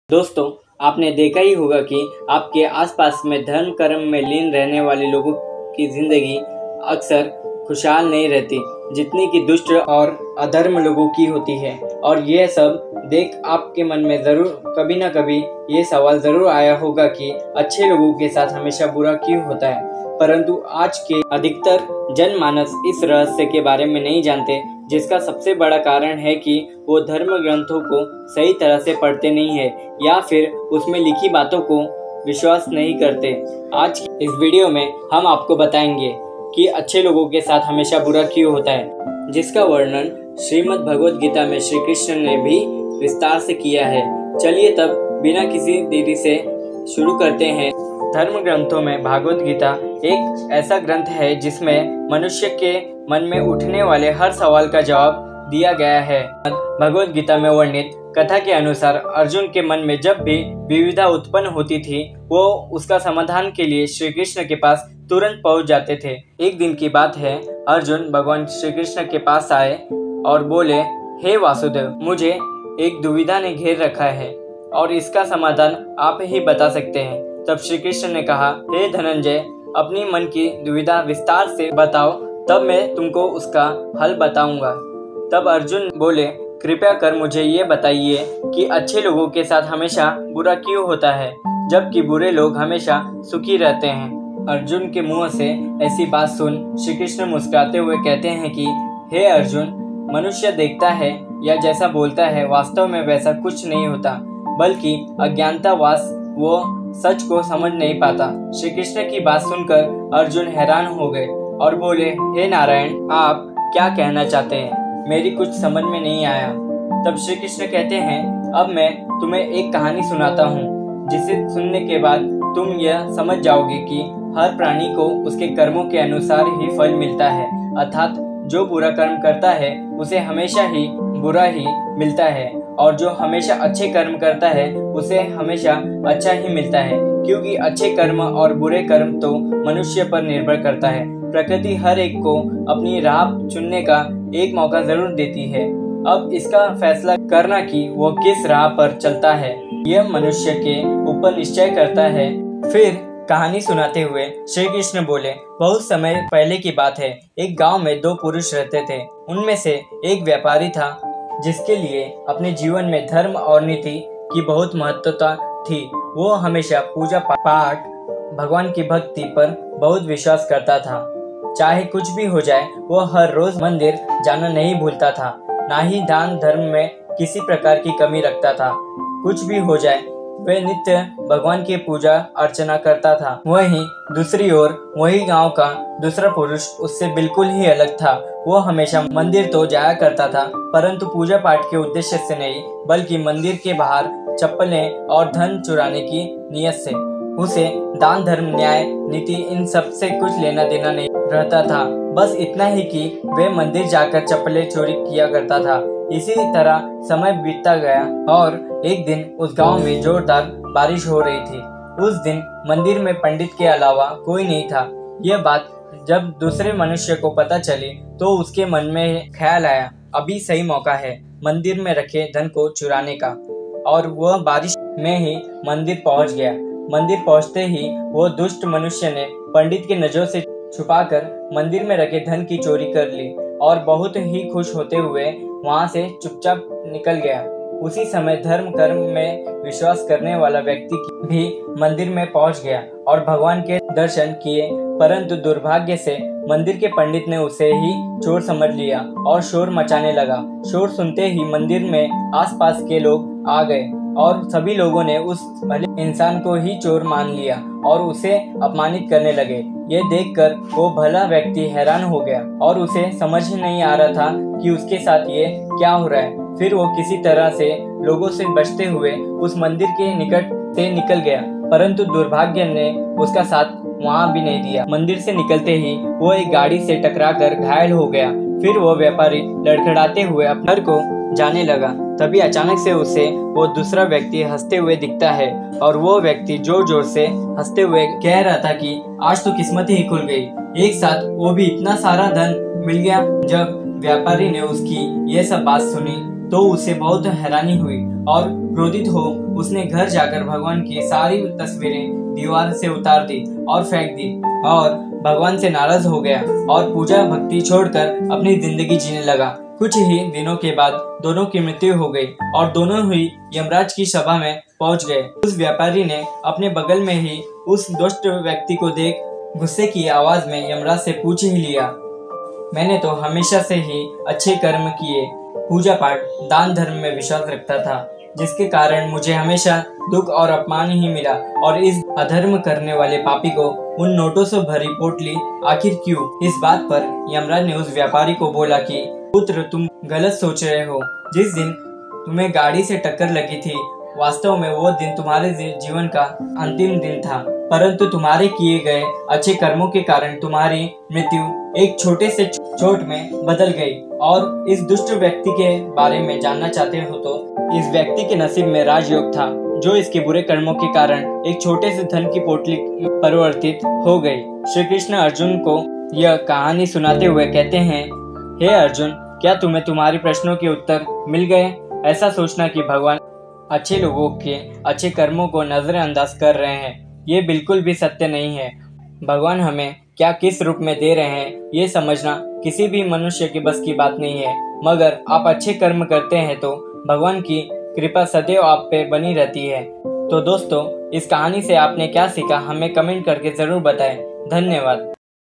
दोस्तों, आपने देखा ही होगा कि आपके आसपास में धर्म कर्म में लीन रहने वाले लोगों की जिंदगी अक्सर खुशहाल नहीं रहती जितनी कि दुष्ट और अधर्म लोगों की होती है। और यह सब देख आपके मन में जरूर कभी ना कभी ये सवाल जरूर आया होगा कि अच्छे लोगों के साथ हमेशा बुरा क्यों होता है। परंतु आज के अधिकतर जनमानस इस रहस्य के बारे में नहीं जानते, जिसका सबसे बड़ा कारण है कि वो धर्म ग्रंथों को सही तरह से पढ़ते नहीं है या फिर उसमें लिखी बातों को विश्वास नहीं करते। आज इस वीडियो में हम आपको बताएंगे कि अच्छे लोगों के साथ हमेशा बुरा क्यों होता है, जिसका वर्णन श्रीमद् भगवद गीता में श्री कृष्ण ने भी विस्तार से किया है। चलिए तब बिना किसी देरी से शुरू करते हैं। धर्म ग्रंथों में भागवत गीता एक ऐसा ग्रंथ है जिसमें मनुष्य के मन में उठने वाले हर सवाल का जवाब दिया गया है। भगवत गीता में वर्णित कथा के अनुसार अर्जुन के मन में जब भी विविधा उत्पन्न होती थी, वो उसका समाधान के लिए श्री कृष्ण के पास तुरंत पहुंच जाते थे। एक दिन की बात है, अर्जुन भगवान श्री कृष्ण के पास आए और बोले, हे वासुदेव, मुझे एक दुविधा ने घेर रखा है और इसका समाधान आप ही बता सकते हैं। तब श्री कृष्ण ने कहा, हे धनंजय, अपनी मन की दुविधा विस्तार से बताओ, तब मैं तुमको उसका हल बताऊंगा। तब अर्जुन बोले, कृपया कर मुझे ये बताइए कि अच्छे लोगों के साथ हमेशा बुरा क्यों होता है, जबकि बुरे लोग हमेशा सुखी रहते हैं। अर्जुन के मुंह से ऐसी बात सुन श्री कृष्ण मुस्कुराते हुए कहते हैं कि हे अर्जुन, मनुष्य देखता है या जैसा बोलता है, वास्तव में वैसा कुछ नहीं होता, बल्कि अज्ञानतावश वो सच को समझ नहीं पाता। श्री कृष्ण की बात सुनकर अर्जुन हैरान हो गए और बोले, हे नारायण, आप क्या कहना चाहते हैं? मेरी कुछ समझ में नहीं आया। तब श्री कृष्ण कहते हैं, अब मैं तुम्हें एक कहानी सुनाता हूँ, जिसे सुनने के बाद तुम यह समझ जाओगे कि हर प्राणी को उसके कर्मों के अनुसार ही फल मिलता है, अर्थात जो बुरा कर्म करता है उसे हमेशा ही बुरा ही मिलता है, और जो हमेशा अच्छे कर्म करता है उसे हमेशा अच्छा ही मिलता है, क्योंकि अच्छे कर्म और बुरे कर्म तो मनुष्य पर निर्भर करता है। प्रकृति हर एक को अपनी राह चुनने का एक मौका जरूर देती है। अब इसका फैसला करना कि वो किस राह पर चलता है, यह मनुष्य के ऊपर निश्चय करता है। फिर कहानी सुनाते हुए श्री कृष्ण बोले, बहुत समय पहले की बात है, एक गांव में दो पुरुष रहते थे। उनमें से एक व्यापारी था जिसके लिए अपने जीवन में धर्म और नीति की बहुत महत्वता थी। वो हमेशा पूजा पाठ, भगवान की भक्ति पर बहुत विश्वास करता था। चाहे कुछ भी हो जाए, वो हर रोज मंदिर जाना नहीं भूलता था, ना ही दान धर्म में किसी प्रकार की कमी रखता था। कुछ भी हो जाए, वह नित्य भगवान की पूजा अर्चना करता था। वहीं दूसरी ओर वही गांव का दूसरा पुरुष उससे बिल्कुल ही अलग था। वो हमेशा मंदिर तो जाया करता था, परंतु पूजा पाठ के उद्देश्य से नहीं, बल्कि मंदिर के बाहर चप्पलें और धन चुराने की नियत से। उसे दान धर्म, न्याय, नीति इन सब से कुछ लेना देना नहीं रहता था। बस इतना ही कि वह मंदिर जाकर चप्पलें चोरी किया करता था। इसी तरह समय बीतता गया और एक दिन उस गांव में जोरदार बारिश हो रही थी। उस दिन मंदिर में पंडित के अलावा कोई नहीं था। यह बात जब दूसरे मनुष्य को पता चली तो उसके मन में ख्याल आया, अभी सही मौका है मंदिर में रखे धन को चुराने का, और वह बारिश में ही मंदिर पहुंच गया। मंदिर पहुंचते ही वो दुष्ट मनुष्य ने पंडित की नजरों से छुपाकर मंदिर में रखे धन की चोरी कर ली और बहुत ही खुश होते हुए वहां से चुपचाप निकल गया। उसी समय धर्म कर्म में विश्वास करने वाला व्यक्ति भी मंदिर में पहुंच गया और भगवान के दर्शन किए, परंतु दुर्भाग्य से मंदिर के पंडित ने उसे ही चोर समझ लिया और शोर मचाने लगा। शोर सुनते ही मंदिर में आसपास के लोग आ गए और सभी लोगों ने उस भले इंसान को ही चोर मान लिया और उसे अपमानित करने लगे। ये देखकर वो भला व्यक्ति हैरान हो गया और उसे समझ ही नहीं आ रहा था कि उसके साथ ये क्या हो रहा है। फिर वो किसी तरह से लोगों से बचते हुए उस मंदिर के निकट से निकल गया, परंतु दुर्भाग्य ने उसका साथ वहाँ भी नहीं दिया। मंदिर से निकलते ही वो एक गाड़ी से टकराकर घायल हो गया। फिर वो व्यापारी लड़खड़ाते हुए अपने घर को जाने लगा। तभी अचानक से उसे वो दूसरा व्यक्ति हंसते हुए दिखता है और वो व्यक्ति जोर जोर से हंसते हुए कह रहा था कि आज तो किस्मत ही खुल गई, एक साथ वो भी इतना सारा धन मिल गया। जब व्यापारी ने उसकी ये सब बात सुनी तो उसे बहुत हैरानी हुई और क्रोधित हो उसने घर जाकर भगवान की सारी तस्वीरें दीवार से उतार दी और फेंक दी और भगवान से नाराज हो गया और पूजा भक्ति छोड़कर अपनी जिंदगी जीने लगा। कुछ ही दिनों के बाद दोनों की मृत्यु हो गई और दोनों ही यमराज की सभा में पहुंच गए। उस व्यापारी ने अपने बगल में ही उस दुष्ट व्यक्ति को देख गुस्से की आवाज में यमराज से पूछ ही लिया, मैंने तो हमेशा से ही अच्छे कर्म किए, पूजा पाठ दान धर्म में विश्वास रखता था, जिसके कारण मुझे हमेशा दुख और अपमान ही मिला और इस अधर्म करने वाले पापी को उन नोटों से भरी पोटली आखिर क्यों? इस बात पर यमराज ने उस व्यापारी को बोला कि पुत्र तुम गलत सोच रहे हो। जिस दिन तुम्हें गाड़ी से टक्कर लगी थी वास्तव में वो दिन तुम्हारे जीवन का अंतिम दिन था, परंतु तुम्हारे किए गए अच्छे कर्मों के कारण तुम्हारी मृत्यु एक छोटे से चोट में बदल गई। और इस दुष्ट व्यक्ति के बारे में जानना चाहते हो तो इस व्यक्ति के नसीब में राजयोग था, जो इसके बुरे कर्मों के कारण एक छोटे से धन की पोटली परिवर्तित हो गई। श्री कृष्ण अर्जुन को यह कहानी सुनाते हुए कहते हैं, हे अर्जुन, क्या तुम्हें तुम्हारे प्रश्नों के उत्तर मिल गए? ऐसा सोचना कि भगवान अच्छे लोगों के अच्छे कर्मों को नजरअंदाज कर रहे हैं, ये बिल्कुल भी सत्य नहीं है। भगवान हमें क्या किस रूप में दे रहे हैं ये समझना किसी भी मनुष्य की बस की बात नहीं है, मगर आप अच्छे कर्म करते हैं तो भगवान की कृपा सदैव आप पे बनी रहती है। तो दोस्तों, इस कहानी से आपने क्या सीखा हमें कमेंट करके जरूर बताएं। धन्यवाद।